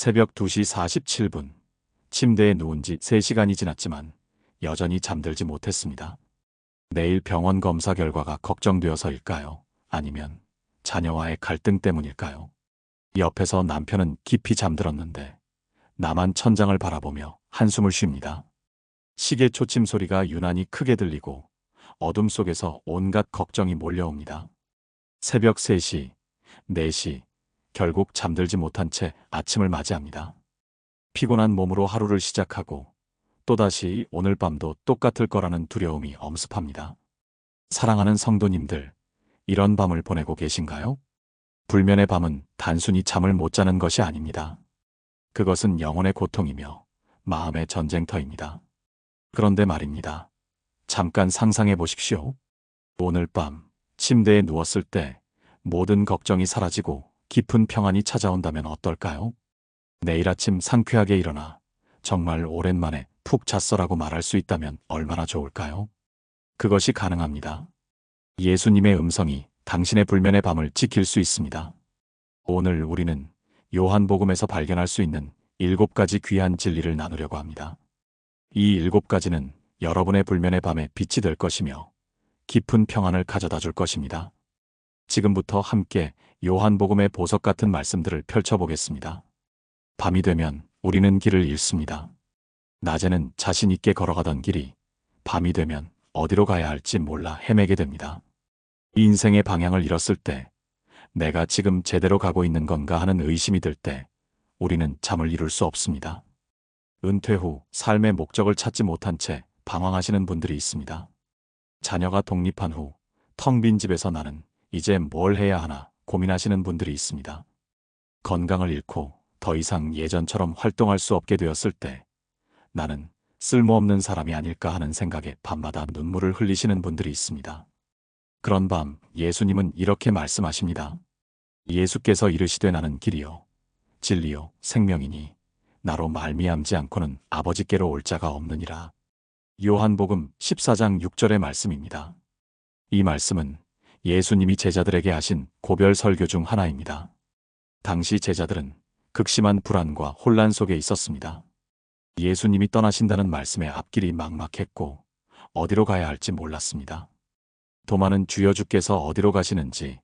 새벽 2시 47분. 침대에 누운 지 3시간이 지났지만 여전히 잠들지 못했습니다. 내일 병원 검사 결과가 걱정되어서일까요? 아니면 자녀와의 갈등 때문일까요? 옆에서 남편은 깊이 잠들었는데 나만 천장을 바라보며 한숨을 쉽니다. 시계 초침 소리가 유난히 크게 들리고 어둠 속에서 온갖 걱정이 몰려옵니다. 새벽 3시, 4시, 결국 잠들지 못한 채 아침을 맞이합니다. 피곤한 몸으로 하루를 시작하고 또다시 오늘 밤도 똑같을 거라는 두려움이 엄습합니다. 사랑하는 성도님들, 이런 밤을 보내고 계신가요? 불면의 밤은 단순히 잠을 못 자는 것이 아닙니다. 그것은 영혼의 고통이며 마음의 전쟁터입니다. 그런데 말입니다. 잠깐 상상해 보십시오. 오늘 밤 침대에 누웠을 때 모든 걱정이 사라지고 깊은 평안이 찾아온다면 어떨까요? 내일 아침 상쾌하게 일어나 정말 오랜만에 푹 잤어라고 말할 수 있다면 얼마나 좋을까요? 그것이 가능합니다. 예수님의 음성이 당신의 불면의 밤을 지킬 수 있습니다. 오늘 우리는 요한복음에서 발견할 수 있는 7가지 귀한 진리를 나누려고 합니다. 이 7가지는 여러분의 불면의 밤에 빛이 될 것이며 깊은 평안을 가져다 줄 것입니다. 지금부터 함께 요한복음의 보석 같은 말씀들을 펼쳐보겠습니다. 밤이 되면 우리는 길을 잃습니다. 낮에는 자신 있게 걸어가던 길이 밤이 되면 어디로 가야 할지 몰라 헤매게 됩니다. 인생의 방향을 잃었을 때, 내가 지금 제대로 가고 있는 건가 하는 의심이 들 때 우리는 잠을 이룰 수 없습니다. 은퇴 후 삶의 목적을 찾지 못한 채 방황하시는 분들이 있습니다. 자녀가 독립한 후 텅 빈 집에서 나는 이제 뭘 해야 하나 고민하시는 분들이 있습니다. 건강을 잃고 더 이상 예전처럼 활동할 수 없게 되었을 때 나는 쓸모없는 사람이 아닐까 하는 생각에 밤마다 눈물을 흘리시는 분들이 있습니다. 그런 밤 예수님은 이렇게 말씀하십니다. 예수께서 이르시되 나는 길이요 진리요 생명이니 나로 말미암지 않고는 아버지께로 올 자가 없느니라. 요한복음 14장 6절의 말씀입니다. 이 말씀은 예수님이 제자들에게 하신 고별 설교 중 하나입니다. 당시 제자들은 극심한 불안과 혼란 속에 있었습니다. 예수님이 떠나신다는 말씀에 앞길이 막막했고 어디로 가야 할지 몰랐습니다. 도마는 주여 주께서 어디로 가시는지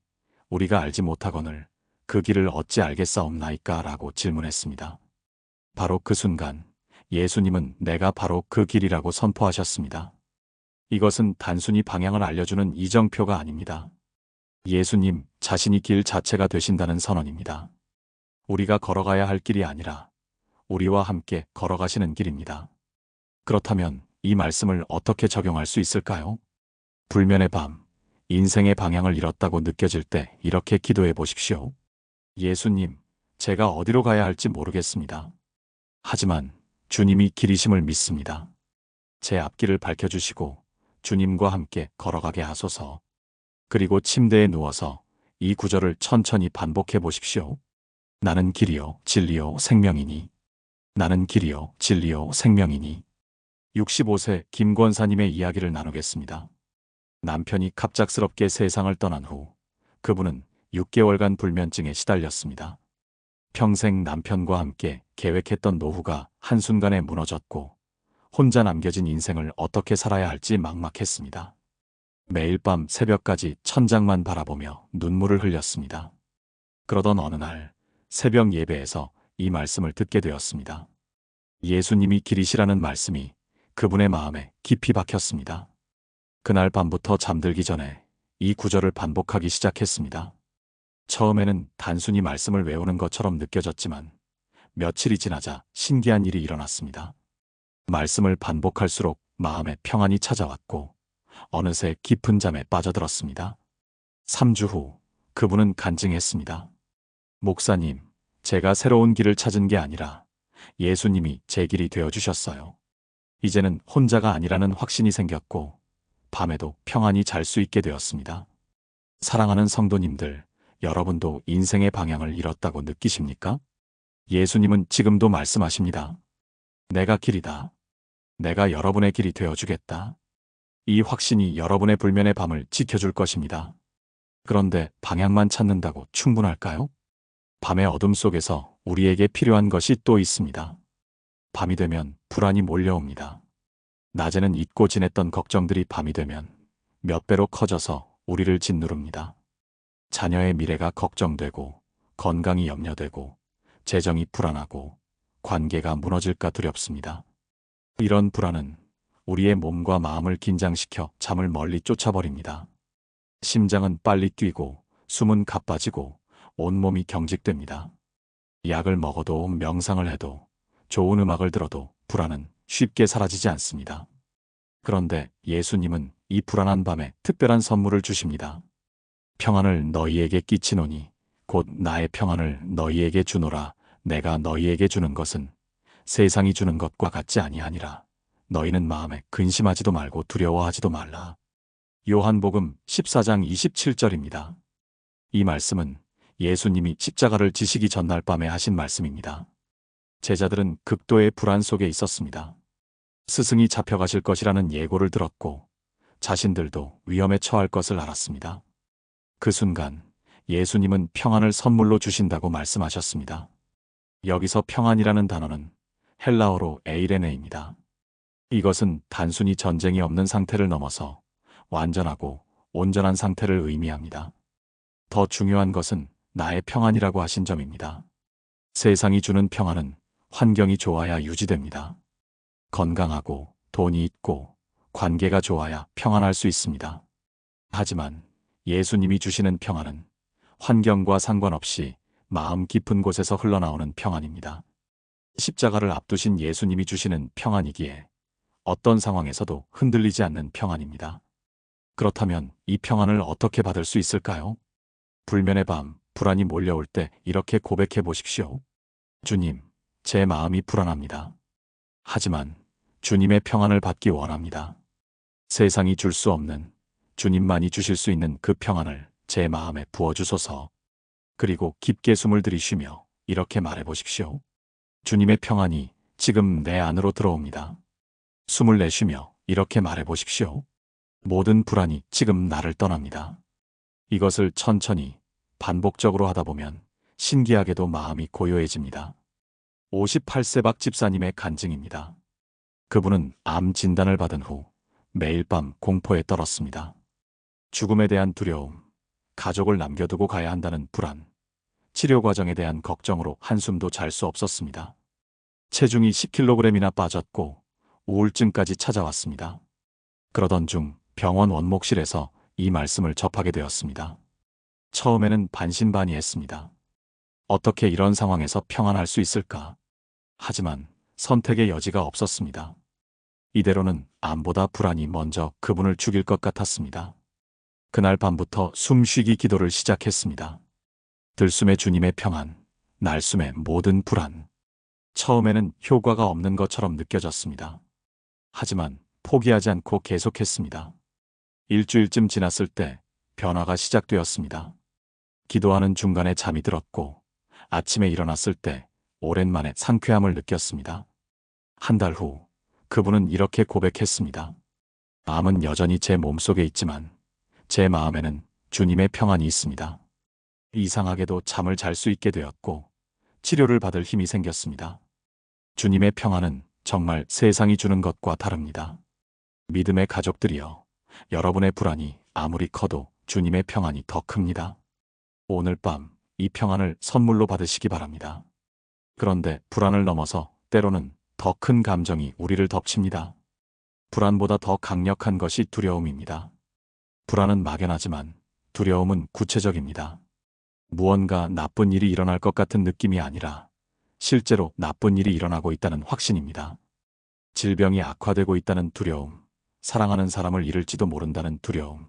우리가 알지 못하거늘 그 길을 어찌 알겠사옵나이까 라고 질문했습니다. 바로 그 순간 예수님은 내가 바로 그 길이라고 선포하셨습니다. 이것은 단순히 방향을 알려주는 이정표가 아닙니다. 예수님 자신이 길 자체가 되신다는 선언입니다. 우리가 걸어가야 할 길이 아니라 우리와 함께 걸어가시는 길입니다. 그렇다면 이 말씀을 어떻게 적용할 수 있을까요? 불면의 밤, 인생의 방향을 잃었다고 느껴질 때 이렇게 기도해 보십시오. 예수님, 제가 어디로 가야 할지 모르겠습니다. 하지만 주님이 길이심을 믿습니다. 제 앞길을 밝혀주시고 주님과 함께 걸어가게 하소서. 그리고 침대에 누워서 이 구절을 천천히 반복해 보십시오. 나는 길이요 진리요 생명이니. 나는 길이요 진리요 생명이니. 65세 김 권사님의 이야기를 나누겠습니다. 남편이 갑작스럽게 세상을 떠난 후 그분은 6개월간 불면증에 시달렸습니다. 평생 남편과 함께 계획했던 노후가 한순간에 무너졌고 혼자 남겨진 인생을 어떻게 살아야 할지 막막했습니다. 매일 밤 새벽까지 천장만 바라보며 눈물을 흘렸습니다. 그러던 어느 날 새벽 예배에서 이 말씀을 듣게 되었습니다. 예수님이 길이시라는 말씀이 그분의 마음에 깊이 박혔습니다. 그날 밤부터 잠들기 전에 이 구절을 반복하기 시작했습니다. 처음에는 단순히 말씀을 외우는 것처럼 느껴졌지만 며칠이 지나자 신기한 일이 일어났습니다. 말씀을 반복할수록 마음에 평안이 찾아왔고 어느새 깊은 잠에 빠져들었습니다. 3주 후 그분은 간증했습니다. 목사님, 제가 새로운 길을 찾은 게 아니라 예수님이 제 길이 되어주셨어요. 이제는 혼자가 아니라는 확신이 생겼고 밤에도 평안히 잘 수 있게 되었습니다. 사랑하는 성도님들, 여러분도 인생의 방향을 잃었다고 느끼십니까? 예수님은 지금도 말씀하십니다. 내가 길이다. 내가 여러분의 길이 되어주겠다. 이 확신이 여러분의 불면의 밤을 지켜줄 것입니다. 그런데 방향만 찾는다고 충분할까요? 밤의 어둠 속에서 우리에게 필요한 것이 또 있습니다. 밤이 되면 불안이 몰려옵니다. 낮에는 잊고 지냈던 걱정들이 밤이 되면 몇 배로 커져서 우리를 짓누릅니다. 자녀의 미래가 걱정되고, 건강이 염려되고, 재정이 불안하고, 관계가 무너질까 두렵습니다. 이런 불안은 우리의 몸과 마음을 긴장시켜 잠을 멀리 쫓아버립니다. 심장은 빨리 뛰고, 숨은 가빠지고, 온몸이 경직됩니다. 약을 먹어도, 명상을 해도, 좋은 음악을 들어도 불안은 쉽게 사라지지 않습니다. 그런데 예수님은 이 불안한 밤에 특별한 선물을 주십니다. 평안을 너희에게 끼치노니 곧 나의 평안을 너희에게 주노라. 내가 너희에게 주는 것은 세상이 주는 것과 같지 아니하니라. 너희는 마음에 근심하지도 말고 두려워하지도 말라. 요한복음 14장 27절입니다. 이 말씀은 예수님이 십자가를 지시기 전날 밤에 하신 말씀입니다. 제자들은 극도의 불안 속에 있었습니다. 스승이 잡혀가실 것이라는 예고를 들었고 자신들도 위험에 처할 것을 알았습니다. 그 순간 예수님은 평안을 선물로 주신다고 말씀하셨습니다. 여기서 평안이라는 단어는 헬라어로 에이레네입니다. 이것은 단순히 전쟁이 없는 상태를 넘어서 완전하고 온전한 상태를 의미합니다. 더 중요한 것은 나의 평안이라고 하신 점입니다. 세상이 주는 평안은 환경이 좋아야 유지됩니다. 건강하고 돈이 있고 관계가 좋아야 평안할 수 있습니다. 하지만 예수님이 주시는 평안은 환경과 상관없이 마음 깊은 곳에서 흘러나오는 평안입니다. 십자가를 앞두신 예수님이 주시는 평안이기에 어떤 상황에서도 흔들리지 않는 평안입니다. 그렇다면 이 평안을 어떻게 받을 수 있을까요? 불면의 밤, 불안이 몰려올 때 이렇게 고백해 보십시오. 주님, 제 마음이 불안합니다. 하지만 주님의 평안을 받기 원합니다. 세상이 줄 수 없는, 주님만이 주실 수 있는 그 평안을 제 마음에 부어주소서. 그리고 깊게 숨을 들이쉬며 이렇게 말해 보십시오. 주님의 평안이 지금 내 안으로 들어옵니다. 숨을 내쉬며 이렇게 말해 보십시오. 모든 불안이 지금 나를 떠납니다. 이것을 천천히 반복적으로 하다 보면 신기하게도 마음이 고요해집니다. 58세 박 집사님의 간증입니다. 그분은 암 진단을 받은 후 매일 밤 공포에 떨었습니다. 죽음에 대한 두려움, 가족을 남겨두고 가야 한다는 불안, 치료 과정에 대한 걱정으로 한숨도 잘 수 없었습니다. 체중이 10kg이나 빠졌고 우울증까지 찾아왔습니다. 그러던 중 병원 원목실에서 이 말씀을 접하게 되었습니다. 처음에는 반신반의했습니다. 어떻게 이런 상황에서 평안할 수 있을까? 하지만 선택의 여지가 없었습니다. 이대로는 암보다 불안이 먼저 그분을 죽일 것 같았습니다. 그날 밤부터 숨쉬기 기도를 시작했습니다. 들숨에 주님의 평안, 날숨에 모든 불안. 처음에는 효과가 없는 것처럼 느껴졌습니다. 하지만 포기하지 않고 계속했습니다. 일주일쯤 지났을 때 변화가 시작되었습니다. 기도하는 중간에 잠이 들었고 아침에 일어났을 때 오랜만에 상쾌함을 느꼈습니다. 한 달 후 그분은 이렇게 고백했습니다. 암은 여전히 제 몸속에 있지만 제 마음에는 주님의 평안이 있습니다. 이상하게도 잠을 잘 수 있게 되었고 치료를 받을 힘이 생겼습니다. 주님의 평안은 정말 세상이 주는 것과 다릅니다. 믿음의 가족들이여, 여러분의 불안이 아무리 커도 주님의 평안이 더 큽니다. 오늘 밤 이 평안을 선물로 받으시기 바랍니다. 그런데 불안을 넘어서 때로는 더 큰 감정이 우리를 덮칩니다. 불안보다 더 강력한 것이 두려움입니다. 불안은 막연하지만 두려움은 구체적입니다. 무언가 나쁜 일이 일어날 것 같은 느낌이 아니라 실제로 나쁜 일이 일어나고 있다는 확신입니다. 질병이 악화되고 있다는 두려움, 사랑하는 사람을 잃을지도 모른다는 두려움,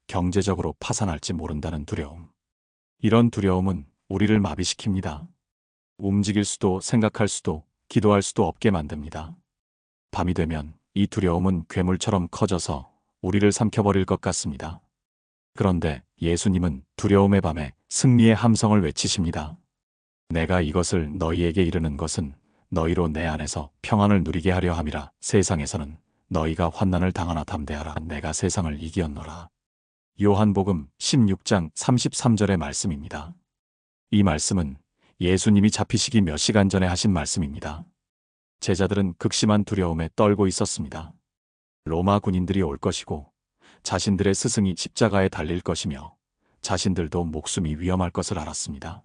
경제적으로 파산할지 모른다는 두려움. 이런 두려움은 우리를 마비시킵니다. 움직일 수도 생각할 수도 기도할 수도 없게 만듭니다. 밤이 되면 이 두려움은 괴물처럼 커져서 우리를 삼켜버릴 것 같습니다. 그런데 예수님은 두려움의 밤에 승리의 함성을 외치십니다. 내가 이것을 너희에게 이르는 것은 너희로 내 안에서 평안을 누리게 하려 함이라. 세상에서는 너희가 환난을 당하나 담대하라. 내가 세상을 이기었노라. 요한복음 16장 33절의 말씀입니다. 이 말씀은 예수님이 잡히시기 몇 시간 전에 하신 말씀입니다. 제자들은 극심한 두려움에 떨고 있었습니다. 로마 군인들이 올 것이고 자신들의 스승이 십자가에 달릴 것이며 자신들도 목숨이 위험할 것을 알았습니다.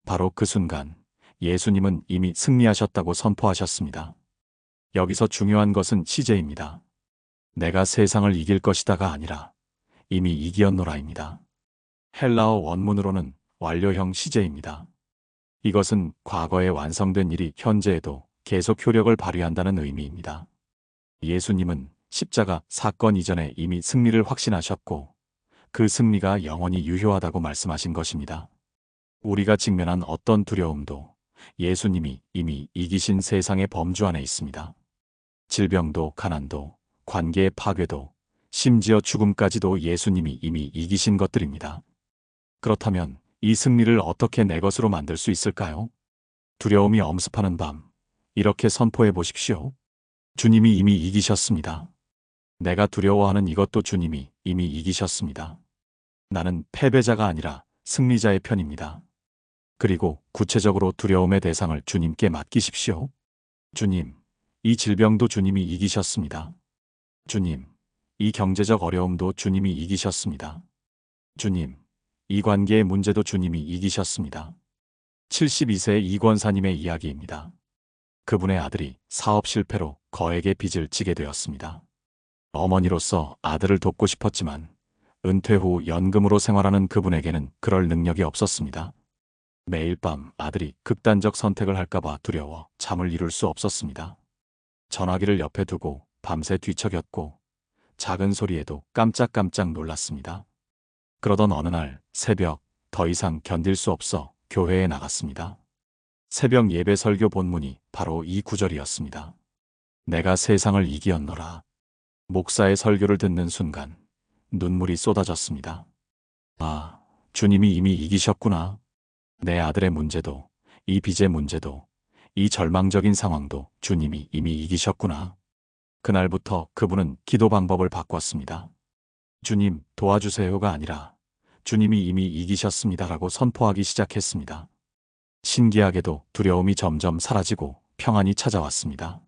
바로 그 순간 예수님은 이미 승리하셨다고 선포하셨습니다. 여기서 중요한 것은 시제입니다. 내가 세상을 이길 것이다가 아니라 이미 이기었노라입니다. 헬라어 원문으로는 완료형 시제입니다. 이것은 과거에 완성된 일이 현재에도 계속 효력을 발휘한다는 의미입니다. 예수님은 십자가 사건 이전에 이미 승리를 확신하셨고 그 승리가 영원히 유효하다고 말씀하신 것입니다. 우리가 직면한 어떤 두려움도 예수님이 이미 이기신 세상의 범주 안에 있습니다. 질병도 가난도 관계의 파괴도 심지어 죽음까지도 예수님이 이미 이기신 것들입니다. 그렇다면 이 승리를 어떻게 내 것으로 만들 수 있을까요? 두려움이 엄습하는 밤, 이렇게 선포해 보십시오. 주님이 이미 이기셨습니다. 내가 두려워하는 이것도 주님이 이미 이기셨습니다. 나는 패배자가 아니라 승리자의 편입니다. 그리고 구체적으로 두려움의 대상을 주님께 맡기십시오. 주님, 이 질병도 주님이 이기셨습니다. 주님, 이 경제적 어려움도 주님이 이기셨습니다. 주님, 이 관계의 문제도 주님이 이기셨습니다. 72세 이권사님의 이야기입니다. 그분의 아들이 사업 실패로 거액의 빚을 지게 되었습니다. 어머니로서 아들을 돕고 싶었지만 은퇴 후 연금으로 생활하는 그분에게는 그럴 능력이 없었습니다. 매일 밤 아들이 극단적 선택을 할까봐 두려워 잠을 이룰 수 없었습니다. 전화기를 옆에 두고 밤새 뒤척였고 작은 소리에도 깜짝깜짝 놀랐습니다. 그러던 어느 날 새벽 더 이상 견딜 수 없어 교회에 나갔습니다. 새벽 예배 설교 본문이 바로 이 구절이었습니다. 내가 세상을 이기었노라. 목사의 설교를 듣는 순간 눈물이 쏟아졌습니다. 아, 주님이 이미 이기셨구나. 내 아들의 문제도, 이 빚의 문제도, 이 절망적인 상황도 주님이 이미 이기셨구나. 그날부터 그분은 기도 방법을 바꿨습니다. 주님, 도와주세요가 아니라 주님이 이미 이기셨습니다라고 선포하기 시작했습니다. 신기하게도 두려움이 점점 사라지고 평안이 찾아왔습니다.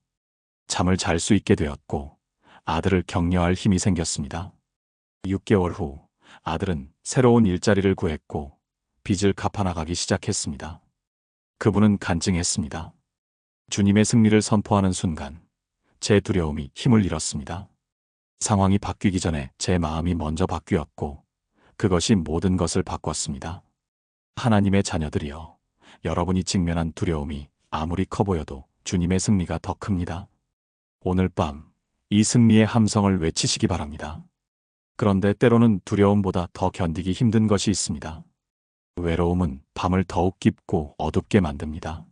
잠을 잘 수 있게 되었고 아들을 격려할 힘이 생겼습니다. 6개월 후 아들은 새로운 일자리를 구했고 빚을 갚아나가기 시작했습니다. 그분은 간증했습니다. 주님의 승리를 선포하는 순간 제 두려움이 힘을 잃었습니다. 상황이 바뀌기 전에 제 마음이 먼저 바뀌었고 그것이 모든 것을 바꿨습니다. 하나님의 자녀들이여, 여러분이 직면한 두려움이 아무리 커 보여도 주님의 승리가 더 큽니다. 오늘 밤 이 승리의 함성을 외치시기 바랍니다. 그런데 때로는 두려움보다 더 견디기 힘든 것이 있습니다. 외로움은 밤을 더욱 깊고 어둡게 만듭니다.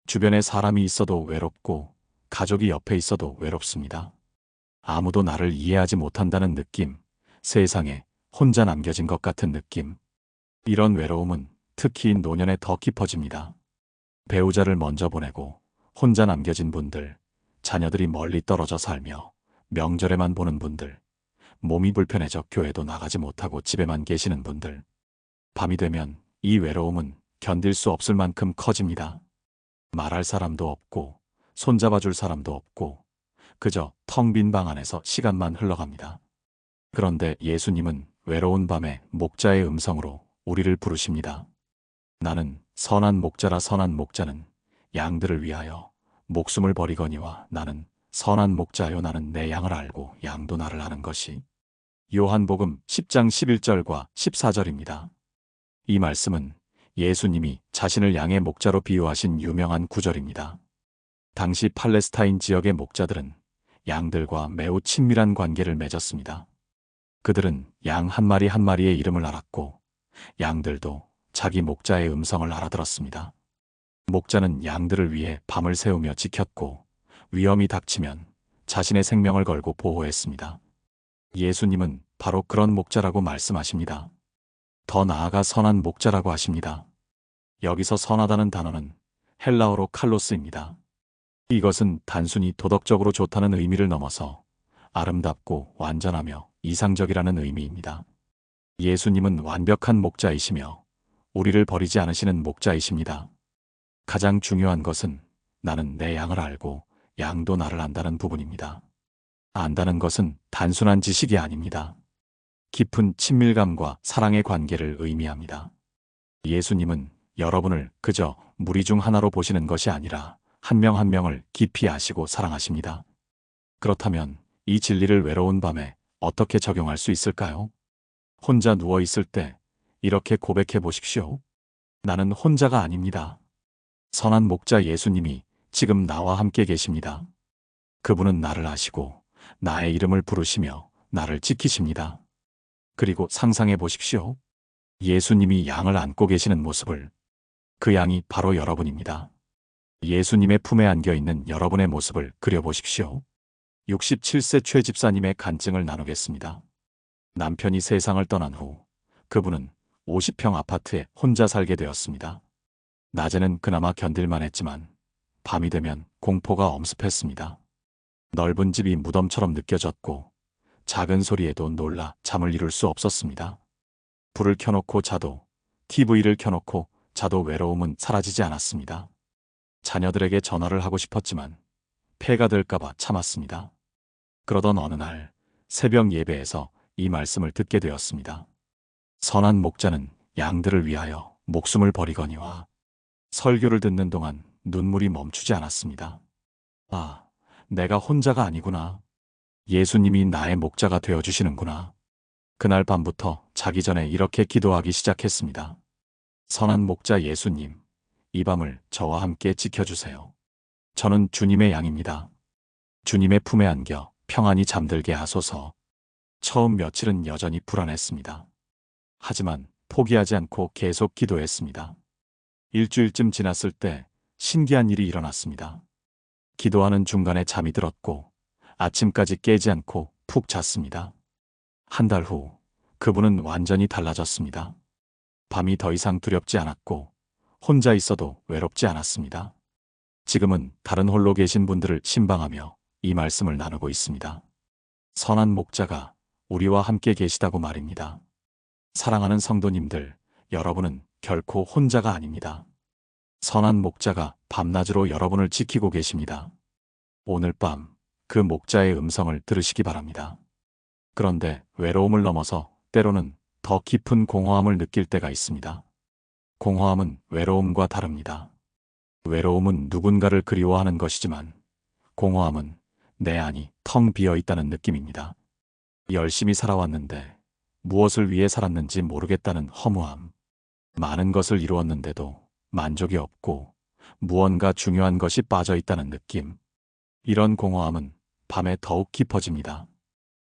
주변에 사람이 있어도 외롭고 가족이 옆에 있어도 외롭습니다. 아무도 나를 이해하지 못한다는 느낌, 세상에 혼자 남겨진 것 같은 느낌. 이런 외로움은 특히 노년에 더 깊어집니다. 배우자를 먼저 보내고 혼자 남겨진 분들, 자녀들이 멀리 떨어져 살며 명절에만 보는 분들, 몸이 불편해져 교회도 나가지 못하고 집에만 계시는 분들. 밤이 되면 이 외로움은 견딜 수 없을 만큼 커집니다. 말할 사람도 없고 손잡아줄 사람도 없고 그저 텅 빈 방 안에서 시간만 흘러갑니다. 그런데 예수님은 외로운 밤에 목자의 음성으로 우리를 부르십니다. 나는 선한 목자라. 선한 목자는 양들을 위하여 목숨을 버리거니와 나는 선한 목자요. 나는 내 양을 알고 양도 나를 아는 것이. 요한복음 10장 11절과 14절입니다. 이 말씀은 예수님이 자신을 양의 목자로 비유하신 유명한 구절입니다. 당시 팔레스타인 지역의 목자들은 양들과 매우 친밀한 관계를 맺었습니다. 그들은 양 한 마리 한 마리의 이름을 알았고 양들도 자기 목자의 음성을 알아들었습니다. 목자는 양들을 위해 밤을 새우며 지켰고 위험이 닥치면 자신의 생명을 걸고 보호했습니다. 예수님은 바로 그런 목자라고 말씀하십니다. 더 나아가 선한 목자라고 하십니다. 여기서 선하다는 단어는 헬라어로 칼로스입니다. 이것은 단순히 도덕적으로 좋다는 의미를 넘어서 아름답고 완전하며 이상적이라는 의미입니다. 예수님은 완벽한 목자이시며 우리를 버리지 않으시는 목자이십니다. 가장 중요한 것은 나는 내 양을 알고 양도 나를 안다는 부분입니다. 안다는 것은 단순한 지식이 아닙니다. 깊은 친밀감과 사랑의 관계를 의미합니다. 예수님은 여러분을 그저 무리 중 하나로 보시는 것이 아니라 한 명 한 명을 깊이 아시고 사랑하십니다. 그렇다면 이 진리를 외로운 밤에 어떻게 적용할 수 있을까요? 혼자 누워 있을 때 이렇게 고백해 보십시오. 나는 혼자가 아닙니다. 선한 목자 예수님이 지금 나와 함께 계십니다. 그분은 나를 아시고 나의 이름을 부르시며 나를 지키십니다. 그리고 상상해 보십시오. 예수님이 양을 안고 계시는 모습을. 그 양이 바로 여러분입니다. 예수님의 품에 안겨 있는 여러분의 모습을 그려보십시오. 67세 최 집사님의 간증을 나누겠습니다. 남편이 세상을 떠난 후 그분은 50평 아파트에 혼자 살게 되었습니다. 낮에는 그나마 견딜만 했지만 밤이 되면 공포가 엄습했습니다. 넓은 집이 무덤처럼 느껴졌고 작은 소리에도 놀라 잠을 이룰 수 없었습니다. 불을 켜놓고 자도, TV를 켜놓고 자도 외로움은 사라지지 않았습니다. 자녀들에게 전화를 하고 싶었지만 폐가 될까봐 참았습니다. 그러던 어느 날 새벽 예배에서 이 말씀을 듣게 되었습니다. 선한 목자는 양들을 위하여 목숨을 버리거니와. 설교를 듣는 동안 눈물이 멈추지 않았습니다. 아, 내가 혼자가 아니구나. 예수님이 나의 목자가 되어주시는구나. 그날 밤부터 자기 전에 이렇게 기도하기 시작했습니다. 선한 목자 예수님, 이 밤을 저와 함께 지켜주세요. 저는 주님의 양입니다. 주님의 품에 안겨 평안히 잠들게 하소서. 처음 며칠은 여전히 불안했습니다. 하지만 포기하지 않고 계속 기도했습니다. 일주일쯤 지났을 때 신기한 일이 일어났습니다. 기도하는 중간에 잠이 들었고 아침까지 깨지 않고 푹 잤습니다. 한 달 후 그분은 완전히 달라졌습니다. 밤이 더 이상 두렵지 않았고 혼자 있어도 외롭지 않았습니다. 지금은 다른 홀로 계신 분들을 신방하며 이 말씀을 나누고 있습니다. 선한 목자가 우리와 함께 계시다고 말입니다. 사랑하는 성도님들, 여러분은 결코 혼자가 아닙니다. 선한 목자가 밤낮으로 여러분을 지키고 계십니다. 오늘 밤 그 목자의 음성을 들으시기 바랍니다. 그런데 외로움을 넘어서 때로는 더 깊은 공허함을 느낄 때가 있습니다. 공허함은 외로움과 다릅니다. 외로움은 누군가를 그리워하는 것이지만 공허함은 내 안이 텅 비어 있다는 느낌입니다. 열심히 살아왔는데 무엇을 위해 살았는지 모르겠다는 허무함. 많은 것을 이루었는데도 만족이 없고 무언가 중요한 것이 빠져 있다는 느낌. 이런 공허함은 밤에 더욱 깊어집니다.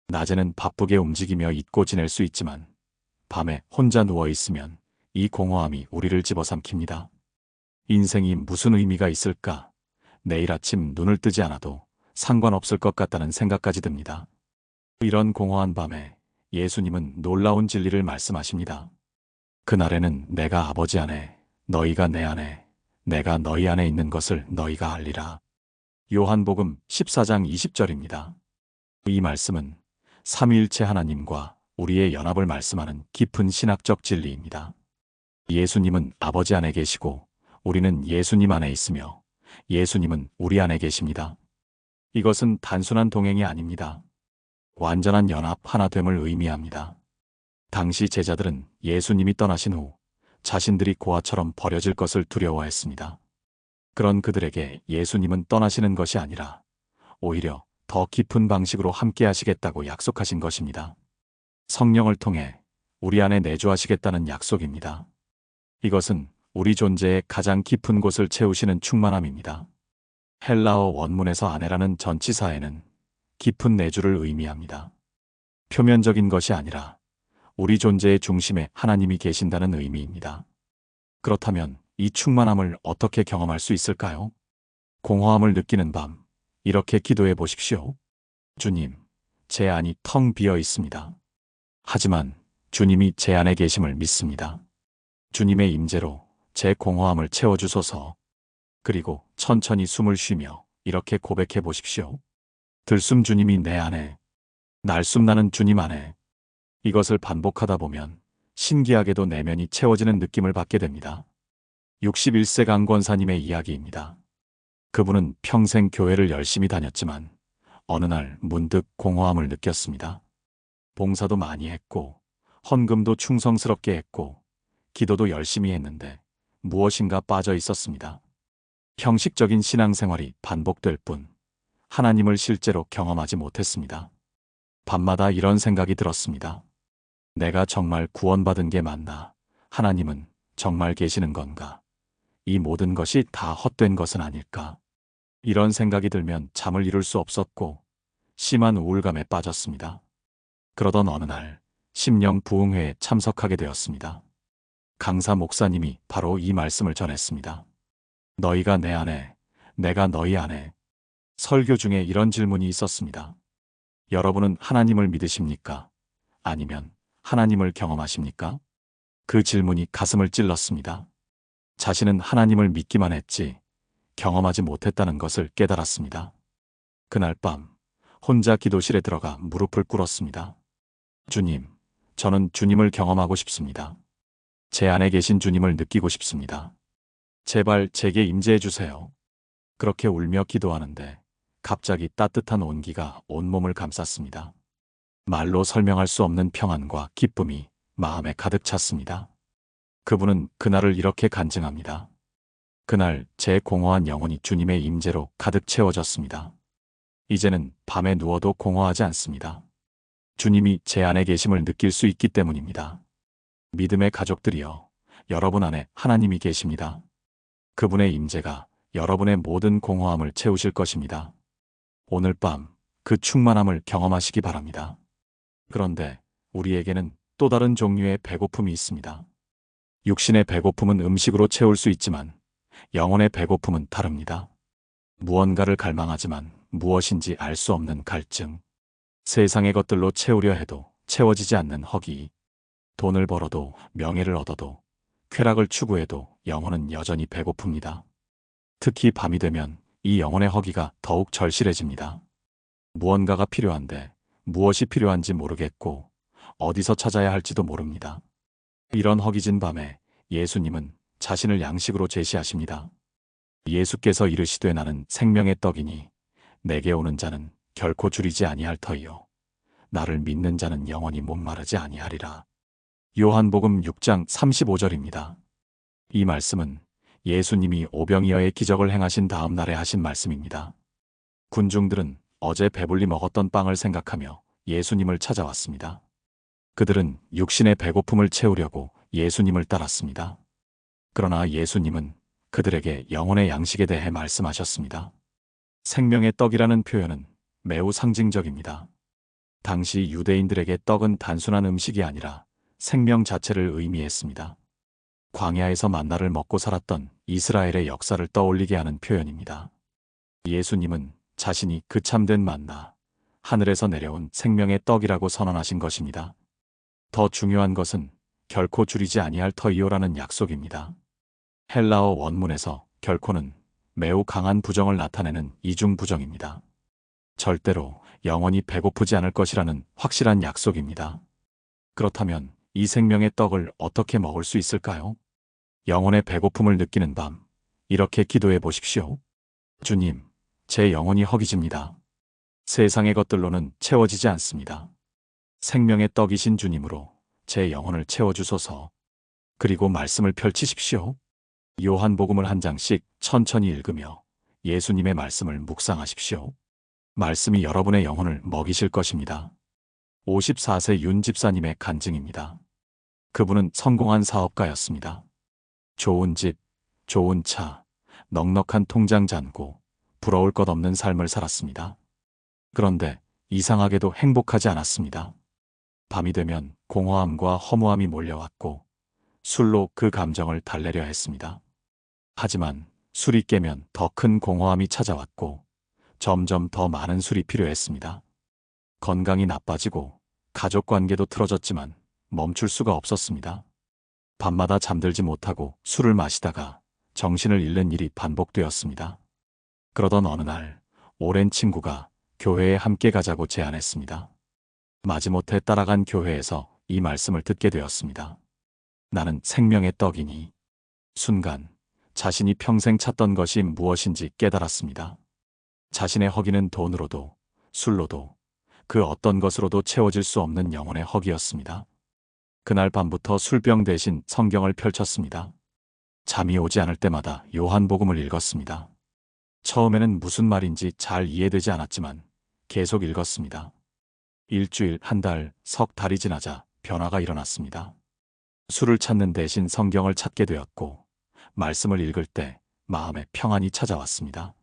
낮에는 바쁘게 움직이며 잊고 지낼 수 있지만 밤에 혼자 누워 있으면 이 공허함이 우리를 집어삼킵니다. 인생이 무슨 의미가 있을까? 내일 아침 눈을 뜨지 않아도 상관없을 것 같다는 생각까지 듭니다. 이런 공허한 밤에 예수님은 놀라운 진리를 말씀하십니다. 그날에는 내가 아버지 안에, 너희가 내 안에, 내가 너희 안에 있는 것을 너희가 알리라. 요한복음 14장 20절입니다. 이 말씀은 삼위일체 하나님과 우리의 연합을 말씀하는 깊은 신학적 진리입니다. 예수님은 아버지 안에 계시고 우리는 예수님 안에 있으며 예수님은 우리 안에 계십니다. 이것은 단순한 동행이 아닙니다. 완전한 연합 하나됨을 의미합니다. 당시 제자들은 예수님이 떠나신 후 자신들이 고아처럼 버려질 것을 두려워했습니다. 그런 그들에게 예수님은 떠나시는 것이 아니라 오히려 더 깊은 방식으로 함께 하시겠다고 약속하신 것입니다. 성령을 통해 우리 안에 내주하시겠다는 약속입니다. 이것은 우리 존재의 가장 깊은 곳을 채우시는 충만함입니다. 헬라어 원문에서 아내라는 전치사에는 깊은 내주를 의미합니다. 표면적인 것이 아니라 우리 존재의 중심에 하나님이 계신다는 의미입니다. 그렇다면 이 충만함을 어떻게 경험할 수 있을까요? 공허함을 느끼는 밤, 이렇게 기도해 보십시오. 주님, 제 안이 텅 비어 있습니다. 하지만 주님이 제 안에 계심을 믿습니다. 주님의 임재로 제 공허함을 채워주소서. 그리고 천천히 숨을 쉬며 이렇게 고백해 보십시오. 들숨 주님이 내 안에, 날숨 나는 주님 안에. 이것을 반복하다 보면 신기하게도 내면이 채워지는 느낌을 받게 됩니다. 61세 강 권사님의 이야기입니다. 그분은 평생 교회를 열심히 다녔지만 어느 날 문득 공허함을 느꼈습니다. 봉사도 많이 했고 헌금도 충성스럽게 했고 기도도 열심히 했는데 무엇인가 빠져 있었습니다. 형식적인 신앙생활이 반복될 뿐 하나님을 실제로 경험하지 못했습니다. 밤마다 이런 생각이 들었습니다. 내가 정말 구원받은 게 맞나? 하나님은 정말 계시는 건가? 이 모든 것이 다 헛된 것은 아닐까? 이런 생각이 들면 잠을 이룰 수 없었고 심한 우울감에 빠졌습니다. 그러던 어느 날 심령 부흥회에 참석하게 되었습니다. 강사 목사님이 바로 이 말씀을 전했습니다. 너희가 내 안에, 내가 너희 안에. 설교 중에 이런 질문이 있었습니다. 여러분은 하나님을 믿으십니까? 아니면 하나님을 경험하십니까? 그 질문이 가슴을 찔렀습니다. 자신은 하나님을 믿기만 했지 경험하지 못했다는 것을 깨달았습니다. 그날 밤 혼자 기도실에 들어가 무릎을 꿇었습니다. 주님, 저는 주님을 경험하고 싶습니다. 제 안에 계신 주님을 느끼고 싶습니다. 제발 제게 임재해 주세요. 그렇게 울며 기도하는데 갑자기 따뜻한 온기가 온몸을 감쌌습니다. 말로 설명할 수 없는 평안과 기쁨이 마음에 가득 찼습니다. 그분은 그날을 이렇게 간증합니다. 그날 제 공허한 영혼이 주님의 임재로 가득 채워졌습니다. 이제는 밤에 누워도 공허하지 않습니다. 주님이 제 안에 계심을 느낄 수 있기 때문입니다. 믿음의 가족들이여, 여러분 안에 하나님이 계십니다. 그분의 임재가 여러분의 모든 공허함을 채우실 것입니다. 오늘 밤 그 충만함을 경험하시기 바랍니다. 그런데 우리에게는 또 다른 종류의 배고픔이 있습니다. 육신의 배고픔은 음식으로 채울 수 있지만 영혼의 배고픔은 다릅니다. 무언가를 갈망하지만 무엇인지 알 수 없는 갈증, 세상의 것들로 채우려 해도 채워지지 않는 허기, 돈을 벌어도 명예를 얻어도 쾌락을 추구해도 영혼은 여전히 배고픕니다. 특히 밤이 되면 이 영혼의 허기가 더욱 절실해집니다. 무언가가 필요한데 무엇이 필요한지 모르겠고 어디서 찾아야 할지도 모릅니다. 이런 허기진 밤에 예수님은 자신을 양식으로 제시하십니다. 예수께서 이르시되 나는 생명의 떡이니 내게 오는 자는 결코 줄이지 아니할 터이요 나를 믿는 자는 영원히 목마르지 아니하리라. 요한복음 6장 35절입니다. 이 말씀은 예수님이 오병이어의 기적을 행하신 다음 날에 하신 말씀입니다. 군중들은 어제 배불리 먹었던 빵을 생각하며 예수님을 찾아왔습니다. 그들은 육신의 배고픔을 채우려고 예수님을 따랐습니다. 그러나 예수님은 그들에게 영혼의 양식에 대해 말씀하셨습니다. 생명의 떡이라는 표현은 매우 상징적입니다. 당시 유대인들에게 떡은 단순한 음식이 아니라 생명 자체를 의미했습니다. 광야에서 만나를 먹고 살았던 이스라엘의 역사를 떠올리게 하는 표현입니다. 예수님은 자신이 그 참된 만나, 하늘에서 내려온 생명의 떡이라고 선언하신 것입니다. 더 중요한 것은 결코 줄이지 아니할 터이요라는 약속입니다. 헬라어 원문에서 결코는 매우 강한 부정을 나타내는 이중부정입니다. 절대로 영원히 배고프지 않을 것이라는 확실한 약속입니다. 그렇다면 이 생명의 떡을 어떻게 먹을 수 있을까요? 영혼의 배고픔을 느끼는 밤, 이렇게 기도해 보십시오. 주님, 제 영혼이 허기집니다. 세상의 것들로는 채워지지 않습니다. 생명의 떡이신 주님으로 제 영혼을 채워주소서. 그리고 말씀을 펼치십시오. 요한복음을 한 장씩 천천히 읽으며 예수님의 말씀을 묵상하십시오. 말씀이 여러분의 영혼을 먹이실 것입니다. 54세 윤 집사님의 간증입니다. 그분은 성공한 사업가였습니다. 좋은 집, 좋은 차, 넉넉한 통장 잔고, 부러울 것 없는 삶을 살았습니다. 그런데 이상하게도 행복하지 않았습니다. 밤이 되면 공허함과 허무함이 몰려왔고 술로 그 감정을 달래려 했습니다. 하지만 술이 깨면 더 큰 공허함이 찾아왔고 점점 더 많은 술이 필요했습니다. 건강이 나빠지고 가족 관계도 틀어졌지만 멈출 수가 없었습니다. 밤마다 잠들지 못하고 술을 마시다가 정신을 잃는 일이 반복되었습니다. 그러던 어느 날 오랜 친구가 교회에 함께 가자고 제안했습니다. 마지못해 따라간 교회에서 이 말씀을 듣게 되었습니다. 나는 생명의 떡이니. 순간 자신이 평생 찾던 것이 무엇인지 깨달았습니다. 자신의 허기는 돈으로도 술로도 그 어떤 것으로도 채워질 수 없는 영혼의 허기였습니다. 그날 밤부터 술병 대신 성경을 펼쳤습니다. 잠이 오지 않을 때마다 요한복음을 읽었습니다. 처음에는 무슨 말인지 잘 이해되지 않았지만 계속 읽었습니다. 일주일, 한 달, 석 달이 지나자 변화가 일어났습니다. 술을 찾는 대신 성경을 찾게 되었고 말씀을 읽을 때 마음에 평안이 찾아왔습니다.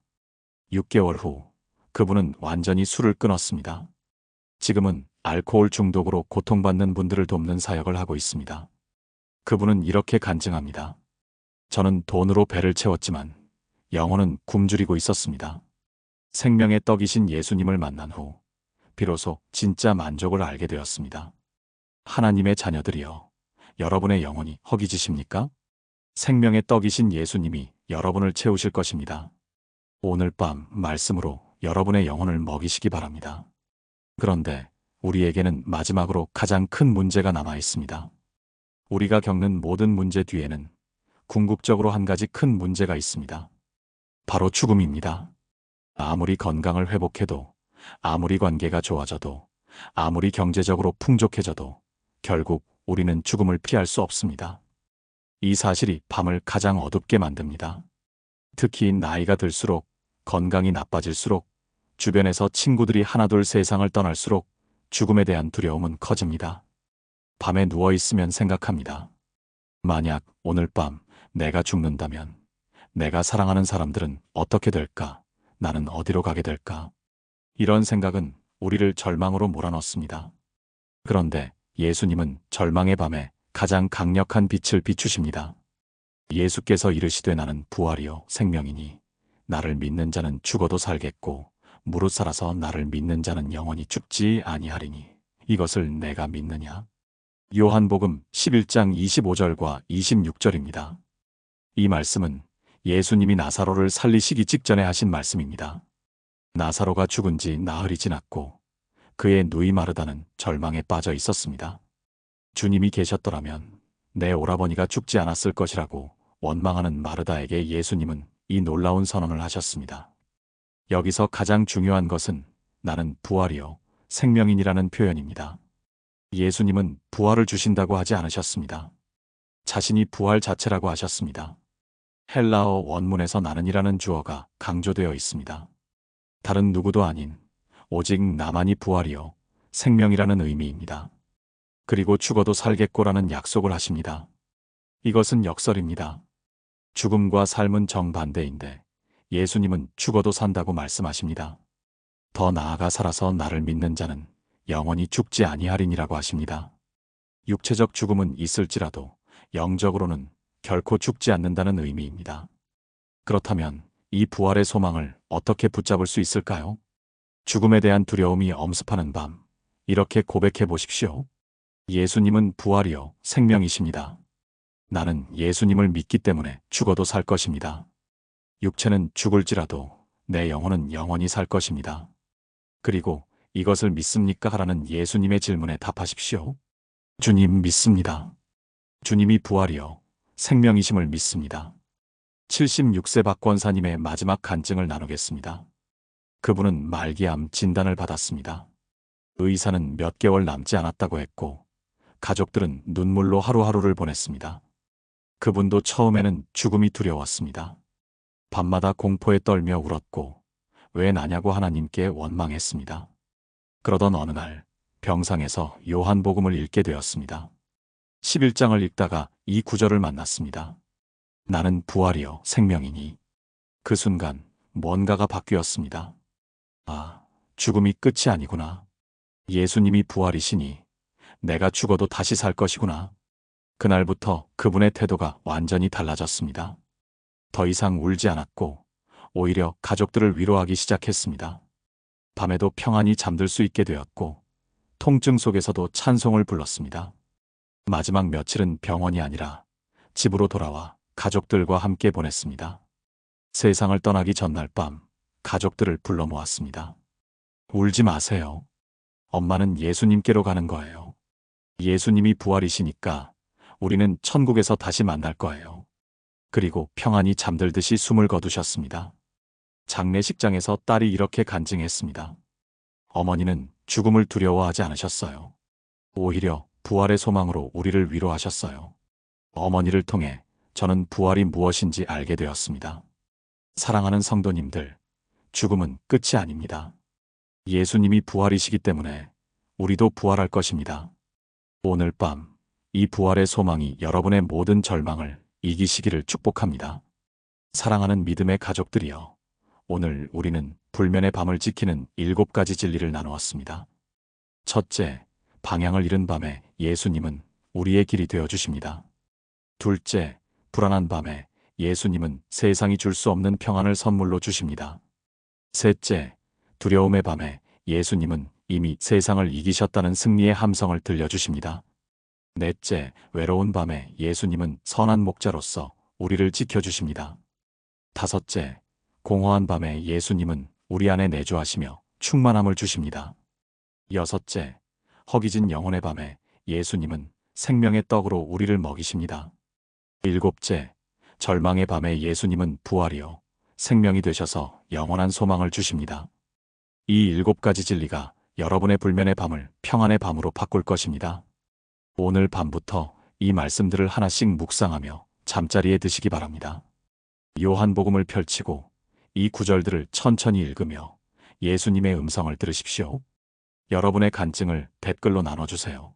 6개월 후 그분은 완전히 술을 끊었습니다. 지금은 알코올 중독으로 고통받는 분들을 돕는 사역을 하고 있습니다. 그분은 이렇게 간증합니다. 저는 돈으로 배를 채웠지만 영혼은 굶주리고 있었습니다. 생명의 떡이신 예수님을 만난 후 비로소 진짜 만족을 알게 되었습니다. 하나님의 자녀들이여, 여러분의 영혼이 허기지십니까? 생명의 떡이신 예수님이 여러분을 채우실 것입니다. 오늘 밤 말씀으로 여러분의 영혼을 먹이시기 바랍니다. 그런데 우리에게는 마지막으로 가장 큰 문제가 남아 있습니다. 우리가 겪는 모든 문제 뒤에는 궁극적으로 한 가지 큰 문제가 있습니다. 바로 죽음입니다. 아무리 건강을 회복해도, 아무리 관계가 좋아져도, 아무리 경제적으로 풍족해져도 결국 우리는 죽음을 피할 수 없습니다. 이 사실이 밤을 가장 어둡게 만듭니다. 특히 나이가 들수록, 건강이 나빠질수록, 주변에서 친구들이 하나둘 세상을 떠날수록 죽음에 대한 두려움은 커집니다. 밤에 누워있으면 생각합니다. 만약 오늘 밤 내가 죽는다면 내가 사랑하는 사람들은 어떻게 될까? 나는 어디로 가게 될까? 이런 생각은 우리를 절망으로 몰아넣습니다. 그런데 예수님은 절망의 밤에 가장 강력한 빛을 비추십니다. 예수께서 이르시되 나는 부활이요 생명이니 나를 믿는 자는 죽어도 살겠고 무릇 살아서 나를 믿는 자는 영원히 죽지 아니하리니 이것을 내가 믿느냐? 요한복음 11장 25절과 26절입니다. 이 말씀은 예수님이 나사로를 살리시기 직전에 하신 말씀입니다. 나사로가 죽은 지 나흘이 지났고 그의 누이 마르다는 절망에 빠져 있었습니다. 주님이 계셨더라면 내 오라버니가 죽지 않았을 것이라고 원망하는 마르다에게 예수님은 이 놀라운 선언을 하셨습니다. 여기서 가장 중요한 것은 나는 부활이요 생명인이라는 표현입니다. 예수님은 부활을 주신다고 하지 않으셨습니다. 자신이 부활 자체라고 하셨습니다. 헬라어 원문에서 나는이라는 주어가 강조되어 있습니다. 다른 누구도 아닌 오직 나만이 부활이요 생명이라는 의미입니다. 그리고 죽어도 살겠고라는 약속을 하십니다. 이것은 역설입니다. 죽음과 삶은 정반대인데 예수님은 죽어도 산다고 말씀하십니다. 더 나아가 살아서 나를 믿는 자는 영원히 죽지 아니하리니라고 하십니다. 육체적 죽음은 있을지라도 영적으로는 결코 죽지 않는다는 의미입니다. 그렇다면 이 부활의 소망을 어떻게 붙잡을 수 있을까요? 죽음에 대한 두려움이 엄습하는 밤, 이렇게 고백해 보십시오. 예수님은 부활이요 생명이십니다. 나는 예수님을 믿기 때문에 죽어도 살 것입니다. 육체는 죽을지라도 내 영혼은 영원히 살 것입니다. 그리고 이것을 믿습니까? 하라는 예수님의 질문에 답하십시오. 주님 믿습니다. 주님이 부활이요 생명이심을 믿습니다. 76세 박 권사님의 마지막 간증을 나누겠습니다. 그분은 말기암 진단을 받았습니다. 의사는 몇 개월 남지 않았다고 했고 가족들은 눈물로 하루하루를 보냈습니다. 그분도 처음에는 죽음이 두려웠습니다. 밤마다 공포에 떨며 울었고 왜 나냐고 하나님께 원망했습니다. 그러던 어느 날 병상에서 요한복음을 읽게 되었습니다. 11장을 읽다가 이 구절을 만났습니다. 나는 부활이요 생명이니. 그 순간 뭔가가 바뀌었습니다. 아, 죽음이 끝이 아니구나. 예수님이 부활이시니 내가 죽어도 다시 살 것이구나. 그날부터 그분의 태도가 완전히 달라졌습니다. 더 이상 울지 않았고 오히려 가족들을 위로하기 시작했습니다. 밤에도 평안히 잠들 수 있게 되었고 통증 속에서도 찬송을 불렀습니다. 마지막 며칠은 병원이 아니라 집으로 돌아와 가족들과 함께 보냈습니다. 세상을 떠나기 전날 밤 가족들을 불러 모았습니다. 울지 마세요. 엄마는 예수님께로 가는 거예요. 예수님이 부활이시니까 우리는 천국에서 다시 만날 거예요. 그리고 평안히 잠들듯이 숨을 거두셨습니다. 장례식장에서 딸이 이렇게 간증했습니다. 어머니는 죽음을 두려워하지 않으셨어요. 오히려 부활의 소망으로 우리를 위로하셨어요. 어머니를 통해 저는 부활이 무엇인지 알게 되었습니다. 사랑하는 성도님들, 죽음은 끝이 아닙니다. 예수님이 부활이시기 때문에 우리도 부활할 것입니다. 오늘 밤, 이 부활의 소망이 여러분의 모든 절망을 이기시기를 축복합니다. 사랑하는 믿음의 가족들이여, 오늘 우리는 불면의 밤을 지키는 7가지 진리를 나누었습니다. 첫째, 방향을 잃은 밤에 예수님은 우리의 길이 되어주십니다. 둘째, 불안한 밤에 예수님은 세상이 줄 수 없는 평안을 선물로 주십니다. 셋째, 두려움의 밤에 예수님은 이미 세상을 이기셨다는 승리의 함성을 들려주십니다. 넷째, 외로운 밤에 예수님은 선한 목자로서 우리를 지켜주십니다. 다섯째, 공허한 밤에 예수님은 우리 안에 내주하시며 충만함을 주십니다. 여섯째, 허기진 영혼의 밤에 예수님은 생명의 떡으로 우리를 먹이십니다. 일곱째, 절망의 밤에 예수님은 부활이요 생명이 되셔서 영원한 소망을 주십니다. 이 7가지 진리가 여러분의 불면의 밤을 평안의 밤으로 바꿀 것입니다. 오늘 밤부터 이 말씀들을 하나씩 묵상하며 잠자리에 드시기 바랍니다. 요한복음을 펼치고 이 구절들을 천천히 읽으며 예수님의 음성을 들으십시오. 여러분의 간증을 댓글로 나눠주세요.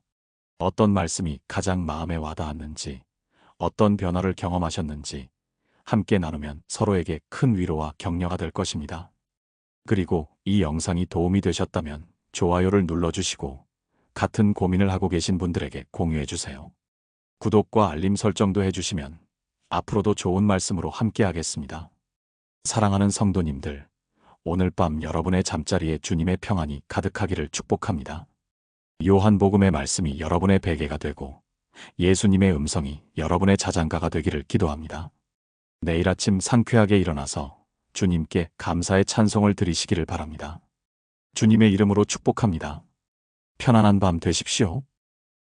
어떤 말씀이 가장 마음에 와닿았는지, 어떤 변화를 경험하셨는지 함께 나누면 서로에게 큰 위로와 격려가 될 것입니다. 그리고 이 영상이 도움이 되셨다면 좋아요를 눌러주시고 같은 고민을 하고 계신 분들에게 공유해주세요. 구독과 알림 설정도 해주시면 앞으로도 좋은 말씀으로 함께 하겠습니다. 사랑하는 성도님들, 오늘 밤 여러분의 잠자리에 주님의 평안이 가득하기를 축복합니다. 요한복음의 말씀이 여러분의 베개가 되고 예수님의 음성이 여러분의 자장가가 되기를 기도합니다. 내일 아침 상쾌하게 일어나서 주님께 감사의 찬송을 드리시기를 바랍니다. 주님의 이름으로 축복합니다. 편안한 밤 되십시오.